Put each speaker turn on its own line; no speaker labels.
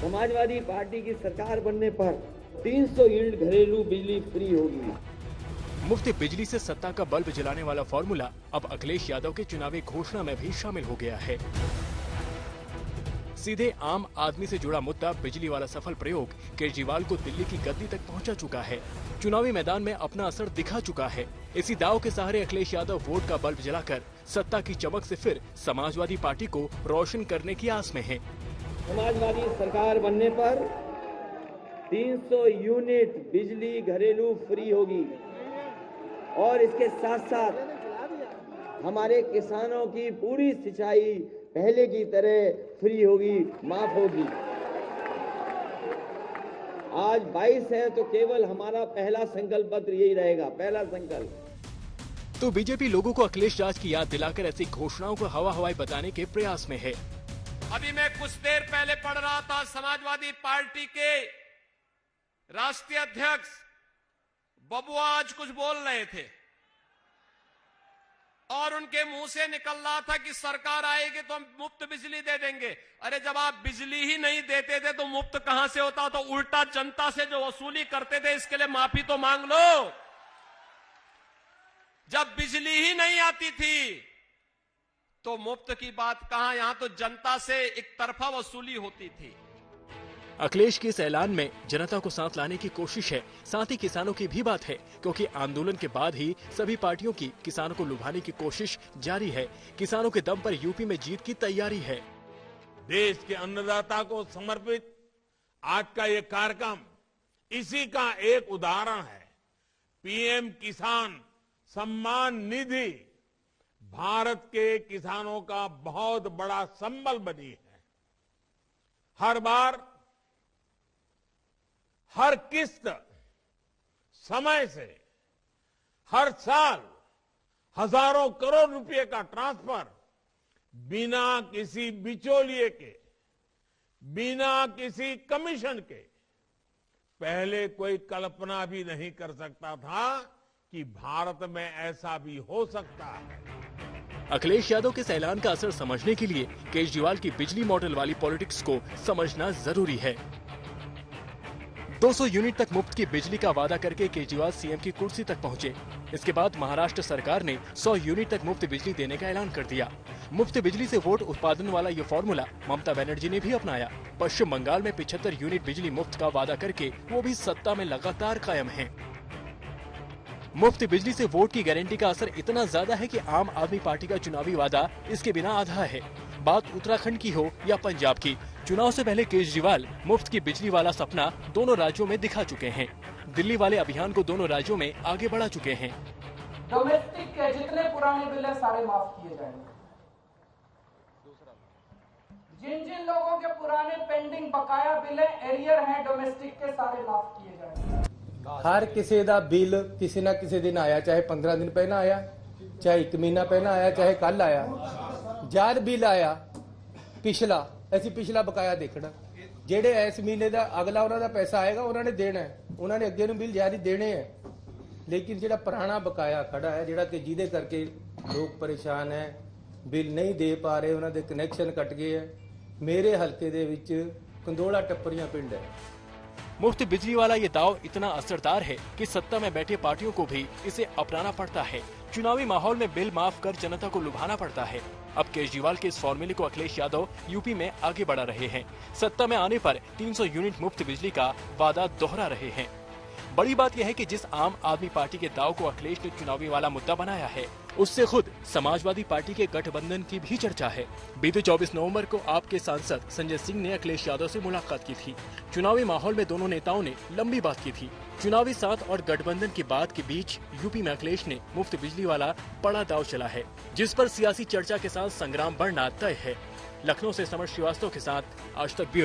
Samajwadi party की सरकार बनने पर 300 यूनिट घरेलू बिजली फ्री होगी।
मुफ्त बिजली से सत्ता का बल्ब जलाने वाला फॉर्मूला अब अखिलेश यादव के चुनावी घोषणा में भी शामिल हो गया है। सीधे आम आदमी से जुड़ा मुद्दा बिजली वाला सफल प्रयोग केजरीवाल को दिल्ली की गद्दी तक पहुंचा चुका है। चुनावी मैदान में अपना असर दिखा चुका है। इसी दांव के सहारे अखिलेश यादव वोट का बल्ब जलाकर सत्ता की चमक से फिर समाजवादी पार्टी को रोशन करने की आस में है।
समाजवादी सरकार बनने पर 300 यूनिट बिजली घरेलू फ्री होगी और इसके साथ साथ हमारे किसानों की पूरी सिंचाई पहले की तरह फ्री होगी, माफ होगी। आज 22 है तो केवल हमारा पहला संकल्प पत्र यही रहेगा, पहला संकल्प।
तो बीजेपी लोगों को अखिलेश राज की याद दिलाकर ऐसी घोषणाओं को हवा हवाई बताने के प्रयास में है।
अभी मैं कुछ देर पहले पढ़ रहा था, समाजवादी पार्टी के राष्ट्रीय अध्यक्ष बबुआ आज कुछ बोल रहे थे और उनके मुंह से निकल रहा था कि सरकार आएगी तो हम मुफ्त बिजली दे देंगे। अरे जब आप बिजली ही नहीं देते थे तो मुफ्त कहां से होता? तो उल्टा जनता से जो वसूली करते थे इसके लिए माफी तो मांग लो। जब बिजली ही नहीं आती थी तो मुफ्त की बात कहां, यहां तो जनता से एक तरफा वसूली होती थी।
अखिलेश के इस ऐलान में जनता को साथ लाने की कोशिश है, साथ ही किसानों की भी बात है, क्योंकि आंदोलन के बाद ही सभी पार्टियों की किसानों को लुभाने की कोशिश जारी है। किसानों के दम पर यूपी में जीत की तैयारी है।
देश के अन्नदाता को समर्पित आज का ये कार्यक्रम इसी का एक उदाहरण है। पीएम किसान सम्मान निधि भारत के किसानों का बहुत बड़ा संबल बनी है। हर बार हर किस्त समय से, हर साल हजारों करोड़ रुपए का ट्रांसफर बिना किसी बिचौलिए के, बिना किसी कमीशन के। पहले कोई कल्पना भी नहीं कर सकता था कि भारत में ऐसा भी हो सकता है।
अखिलेश यादव के इस ऐलान का असर समझने के लिए केजरीवाल की बिजली मॉडल वाली पॉलिटिक्स को समझना जरूरी है। 200 यूनिट तक मुफ्त की बिजली का वादा करके केजरीवाल सीएम की कुर्सी तक पहुंचे। इसके बाद महाराष्ट्र सरकार ने 100 यूनिट तक मुफ्त बिजली देने का ऐलान कर दिया। मुफ्त बिजली से वोट उत्पादन वाला ये फॉर्मूला ममता बनर्जी ने भी अपनाया। पश्चिम बंगाल में 75 यूनिट बिजली मुफ्त का वादा करके वो भी सत्ता में लगातार कायम है। मुफ्त बिजली से वोट की गारंटी का असर इतना ज्यादा है कि आम आदमी पार्टी का चुनावी वादा इसके बिना आधा है। बात उत्तराखंड की हो या पंजाब की, चुनाव से पहले केजरीवाल मुफ्त की बिजली वाला सपना दोनों राज्यों में दिखा चुके हैं। दिल्ली वाले अभियान को दोनों राज्यों में आगे बढ़ा चुके हैं।
डोमेस्टिक के जितने पुराने बिल है सारे माफ किए जाएंगे। जिन जिन लोगों के पुराने पेंडिंग बकाया बिल है, एरियर है डोमेस्टिक के, सारे माफ किए जाएंगे।
हर किसी का बिल किसी ना किसी दिन आया, चाहे 15 दिन पहला आया, चाहे 1 महीना पहला आया, चाहे कल आया। जद बिल आया पिछला, ਅਸੀਂ ਪਿਛਲਾ ਬਕਾਇਆ ਦੇਖਣਾ। ਜਿਹੜੇ ਇਸ ਮਹੀਨੇ ਦਾ ਅਗਲਾ ਉਹਨਾਂ ਦਾ ਪੈਸਾ ਆਏਗਾ ਉਹਨਾਂ ਨੇ ਦੇਣਾ ਹੈ, ਉਹਨਾਂ ਨੇ ਅੱਗੇ ਨੂੰ ਬਿੱਲ ਜਾਰੀ ਦੇਣੇ ਹੈ। ਲੇਕਿਨ ਜਿਹੜਾ ਪੁਰਾਣਾ ਬਕਾਇਆ ਖੜਾ ਹੈ, ਜਿਹੜਾ ਕਿ ਜਿਹਦੇ ਕਰਕੇ ਲੋਕ ਪਰੇਸ਼ਾਨ ਹੈ, ਬਿੱਲ ਨਹੀਂ ਦੇ ਪਾ ਰਹੇ, ਉਹਨਾਂ ਦੇ ਕਨੈਕਸ਼ਨ ਕੱਟ ਗਏ ਹੈ। ਮੇਰੇ ਹਲਕੇ ਦੇ ਵਿੱਚ ਕੰਦੋਲਾ ਟੱਪਰੀਆਂ ਪਿੰਡ ਹੈ।
मुफ्त बिजली वाला ये दाव इतना असरदार है कि सत्ता में बैठे पार्टियों को भी इसे अपनाना पड़ता है। चुनावी माहौल में बिल माफ कर जनता को लुभाना पड़ता है। अब केजरीवाल के इस फॉर्मूले को अखिलेश यादव यूपी में आगे बढ़ा रहे हैं। सत्ता में आने पर 300 यूनिट मुफ्त बिजली का वादा दोहरा रहे हैं। बड़ी बात यह है कि जिस आम आदमी पार्टी के दाव को अखिलेश ने चुनावी वाला मुद्दा बनाया है, उससे खुद समाजवादी पार्टी के गठबंधन की भी चर्चा है। बीते 24 नवंबर को आपके सांसद संजय सिंह ने अखिलेश यादव से मुलाकात की थी। चुनावी माहौल में दोनों नेताओं ने लंबी बात की थी। चुनावी साथ और गठबंधन की बात के बीच यूपी में अखिलेश ने मुफ्त बिजली वाला बड़ा दाव चला है, जिस पर सियासी चर्चा के साथ संग्राम बढ़ना तय है। लखनऊ से समर श्रीवास्तव के साथ आज तक ब्यूरो।